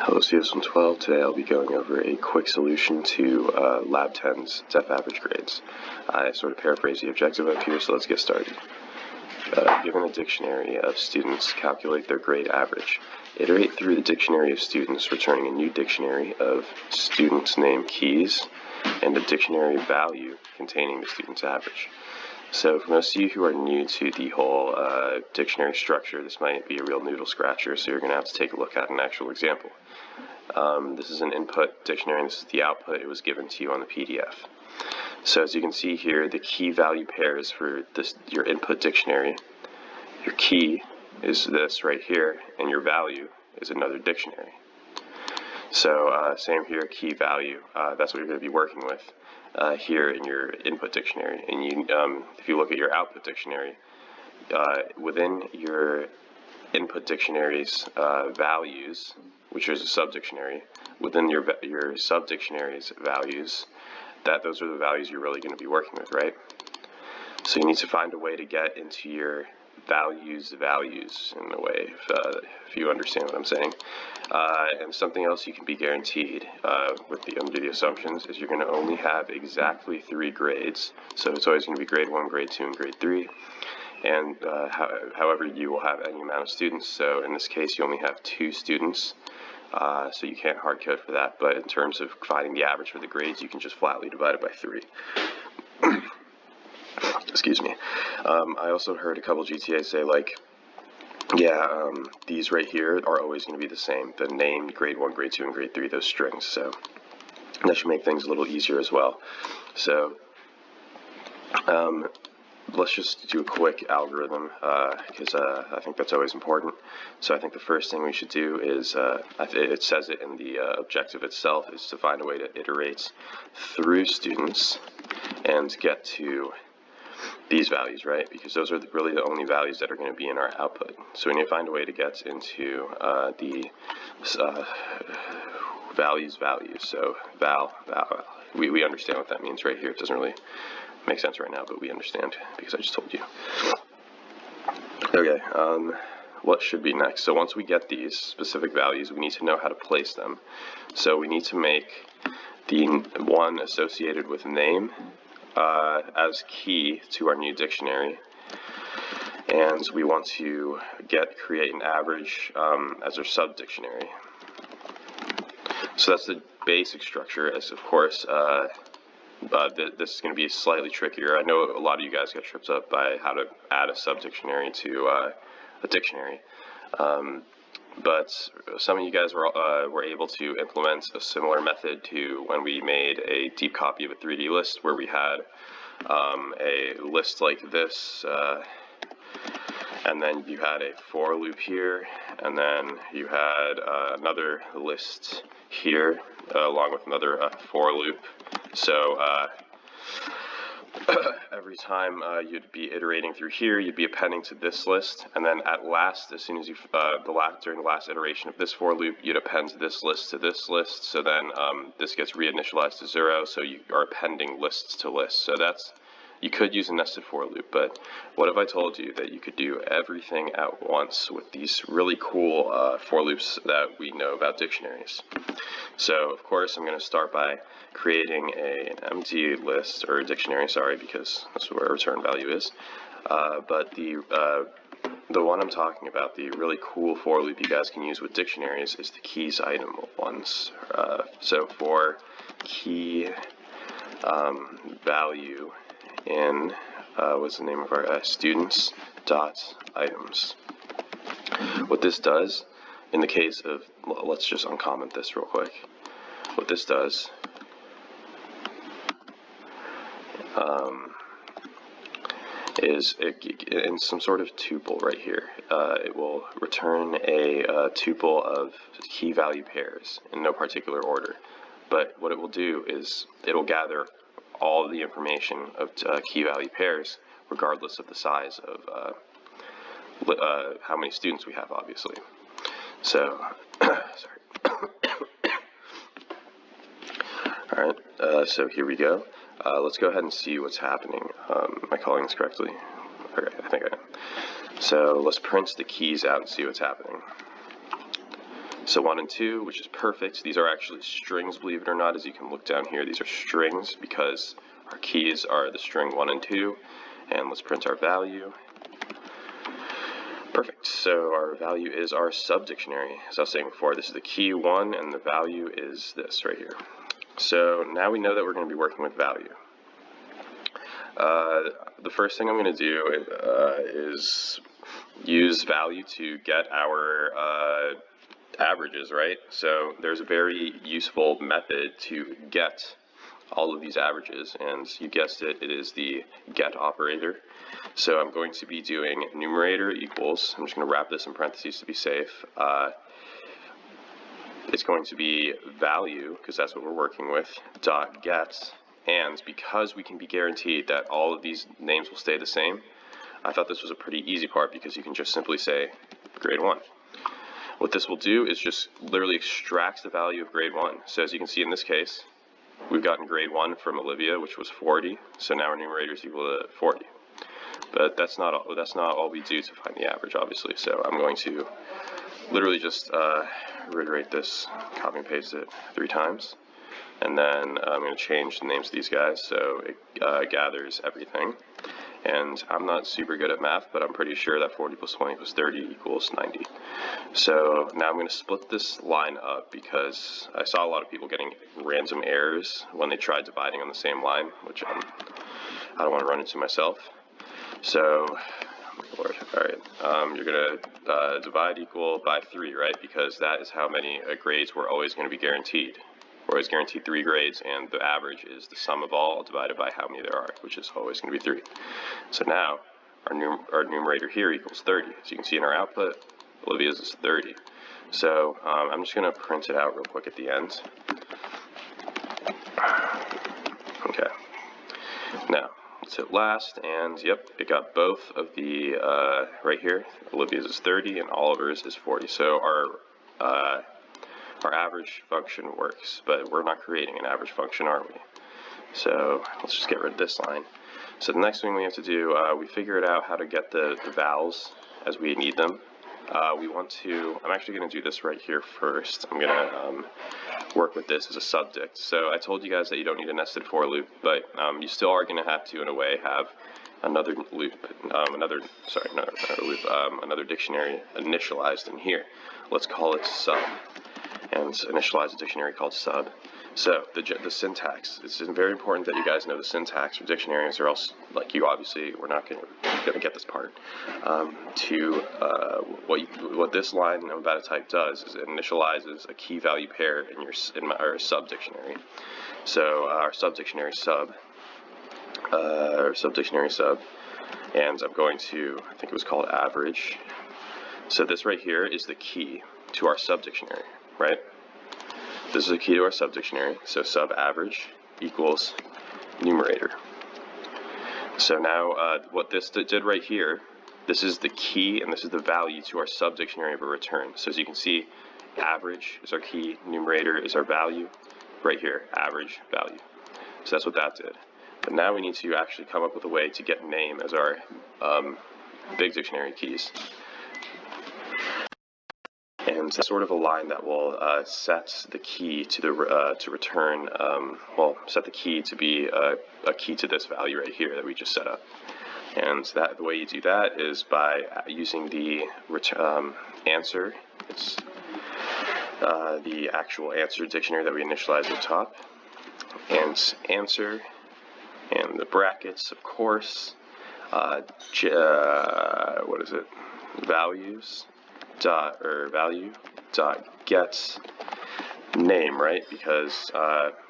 Hello CS112, today I'll be going over a quick solution to Lab 10's def average grades. I sort of paraphrase the objective up here, so let's get started. Given a dictionary of students, calculate their grade average. Iterate through the dictionary of students, returning a new dictionary of students' name keys and a dictionary value containing the student's average. So for most of you who are new to the whole dictionary structure, this might be a real noodle scratcher, so you're going to have to take a look at an actual example. This is an input dictionary, and this is the output. It was given to you on the PDF. So as you can see here, the key value pairs for your input dictionary, your key is this right here, and your value is another dictionary. So same here, key value, that's what you're going to be working with here in your input dictionary. And if you look at your output dictionary, within your input dictionary's values, which is a subdictionary, within your subdictionary's values, those are the values you're really going to be working with, right? So you need to find a way to get into your values in a way, if you understand what I'm saying. And something else you can be guaranteed under the assumptions is you're going to only have exactly 3 grades. So it's always going to be grade 1, grade 2, and grade 3. And however, you will have any amount of students. So in this case, you only have 2 students. So you can't hard code for that. But in terms of finding the average for the grades, you can just flatly divide it by 3. Excuse me. I also heard a couple GTAs say, like, yeah, these right here are always going to be the same. The name, grade 1, grade 2, and grade 3, those strings. So that should make things a little easier as well. So let's just do a quick algorithm, because I think that's always important. So I think the first thing we should do is, it says it in the objective itself, is to find a way to iterate through students and get to these values, right? Because those are really the only values that are going to be in our output. So we need to find a way to get into the values. So val. We understand what that means right here. It doesn't really make sense right now, but we understand because I just told you. Okay, what should be next? So once we get these specific values, we need to know how to place them. So we need to make the one associated with name as key to our new dictionary, and we want to create an average as our sub-dictionary. So that's the basic structure. As of course, this is going to be slightly trickier. I know a lot of you guys got tripped up by how to add a sub-dictionary to a dictionary. But some of you guys were able to implement a similar method to when we made a deep copy of a 3D list, where we had a list like this, and then you had a for loop here, and then you had another list here, along with another for loop. So every time you'd be iterating through here, you'd be appending to this list, and then at last, as soon as during the last iteration of this for loop, you'd append this list to this list. So then this gets reinitialized to 0, so you are appending lists to lists. So you could use a nested for loop, but what if I told you that you could do everything at once with these really cool for loops that we know about dictionaries? So of course I'm going to start by creating an empty list, or a dictionary, sorry, because that's where return value is. But the one I'm talking about, the really cool for loop you guys can use with dictionaries, is the keys item ones. So for key value in what's the name of our students dot items. What this does, in the case of, let's just uncomment this real quick. What this does is in some sort of tuple right here, it will return a tuple of key value pairs in no particular order. But what it will do is it'll gather all of the information of key value pairs, regardless of the size of how many students we have, obviously. So, sorry. All right, so here we go. Let's go ahead and see what's happening. Am I calling this correctly? Okay, I think I am. So let's print the keys out and see what's happening. So 1 and 2, which is perfect. These are actually strings, believe it or not. As you can look down here, these are strings because our keys are the string 1 and 2. And let's print our value. Perfect. So our value is our subdictionary. As I was saying before, this is the key 1 and the value is this right here. So now we know that we're going to be working with value. The first thing I'm going to do is use value to get our averages, right? So there's a very useful method to get all of these averages, and you guessed it, it is the get operator. So I'm going to be doing numerator equals, I'm just going to wrap this in parentheses to be safe. It's going to be value, because that's what we're working with, dot get, and because we can be guaranteed that all of these names will stay the same, I thought this was a pretty easy part because you can just simply say grade 1. What this will do is just literally extracts the value of grade 1. So as you can see in this case, we've gotten grade 1 from Olivia, which was 40. So now our numerator is equal to 40. But that's not all we do to find the average, obviously. So I'm going to literally just reiterate this, copy and paste it 3 times. And then I'm going to change the names of these guys so it gathers everything. And I'm not super good at math, but I'm pretty sure that 40 plus 20 plus 30 equals 90. So now I'm going to split this line up because I saw a lot of people getting random errors when they tried dividing on the same line, which I don't want to run into myself. So, Lord, all right, you're going to divide equal by 3, right? Because that is how many grades we're always going to be guaranteed. We're always guaranteed 3 grades, and the average is the sum of all divided by how many there are, which is always going to be 3. So now our numerator here equals 30. As you can see in our output, Olivia's is 30. So I'm just going to print it out real quick at the end. Okay. Now let's hit last, and yep, it got both of the right here. Olivia's is 30, and Oliver's is 40. So our average function works, but we're not creating an average function, are we? So let's just get rid of this line. So the next thing we have to do, we figured out how to get the vowels as we need them. I'm actually going to do this right here first. I'm going to work with this as a subdict. So I told you guys that you don't need a nested for loop, but you still are going to have to, in a way, have another loop, another dictionary initialized in here. Let's call it sub, and initialize a dictionary called sub. So the syntax, it's very important that you guys know the syntax for dictionaries, or else, like, you obviously, we're not going to get this part. What this line about a type does is it initializes a key value pair in our sub dictionary. So our sub dictionary sub, and I'm going to, I think it was called average. So this right here is the key to our sub dictionary, right? This is a key to our subdictionary, so sub average equals numerator. So now what this did right here, this is the key and this is the value to our subdictionary of a return. So as you can see, average is our key, numerator is our value, right here, average value. So that's what that did. But now we need to actually come up with a way to get name as our big dictionary keys. And that's sort of a line that will set the key to the to return. Set the key to be a key to this value right here that we just set up. And the way you do that is by using the answer. It's the actual answer dictionary that we initialized at the top, and answer, and the brackets, of course. What is it? Values. Value dot get name, right? Because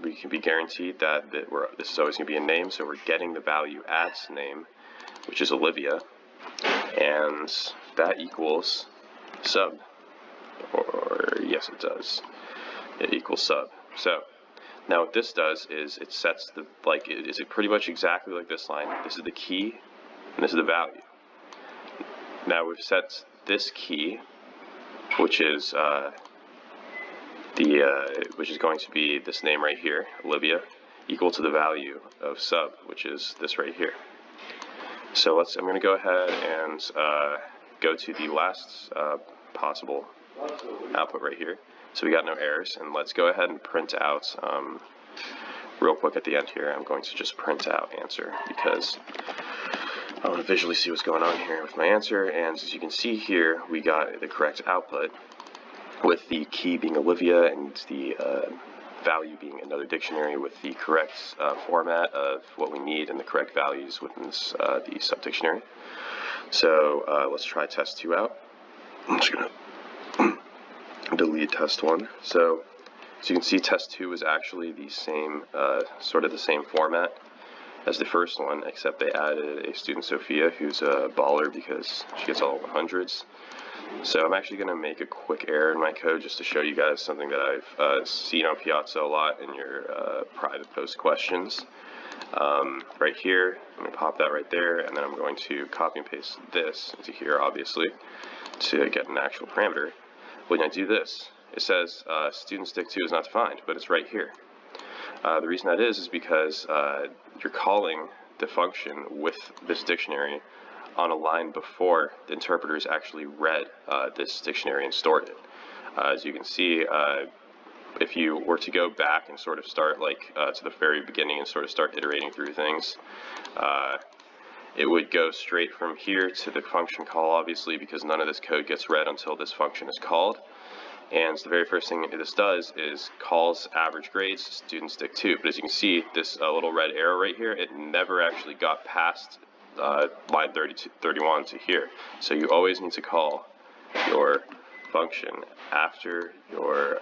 we can be guaranteed that this is always going to be a name, so we're getting the value at name, which is Olivia, and that equals sub. Or yes, it does. It equals sub. So now what this does is it sets is it pretty much exactly like this line. This is the key, and this is the value. Now we've set this key, which is going to be this name right here, Olivia, equal to the value of sub, which is this right here. So I'm going to go ahead and go to the last possible output right here. So we got no errors, and let's go ahead and print out, real quick at the end here, I'm going to just print out answer because I want to visually see what's going on here with my answer. And as you can see here, we got the correct output with the key being Olivia and the value being another dictionary with the correct format of what we need and the correct values within this, the subdictionary. So let's try test 2 out. I'm just going to delete test 1. So as you can see, test 2 is actually the same, sort of the same format as the first one, except they added a student, Sophia, who's a baller because she gets all 100s. So I'm actually going to make a quick error in my code just to show you guys something that I've seen on Piazza a lot in your private post questions. Right here, I'm going to pop that right there, and then I'm going to copy and paste this into here, obviously, to get an actual parameter. When I do this, it says student stick 2 is not defined, but it's right here. The reason that is because you're calling the function with this dictionary on a line before the interpreters actually read this dictionary and stored it. As you can see, if you were to go back and sort of start like to the very beginning and sort of start iterating through things, it would go straight from here to the function call, obviously, because none of this code gets read until this function is called. And so the very first thing this does is calls average grades student stick 2. But as you can see, this little red arrow right here, it never actually got past line 31 to here. So you always need to call your function after your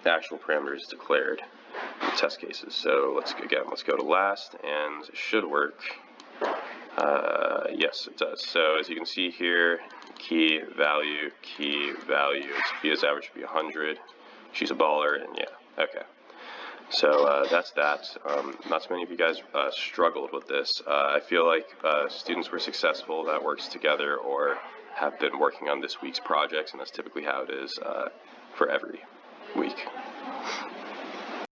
actual parameter is declared in test cases. So let's go to last, and it should work. Yes, it does. So as you can see here, key value. Sophia's average should be 100. She's a baller, and yeah, okay. So that's that. Not too many of you guys struggled with this. I feel like students were successful that works together or have been working on this week's projects, and that's typically how it is for every week.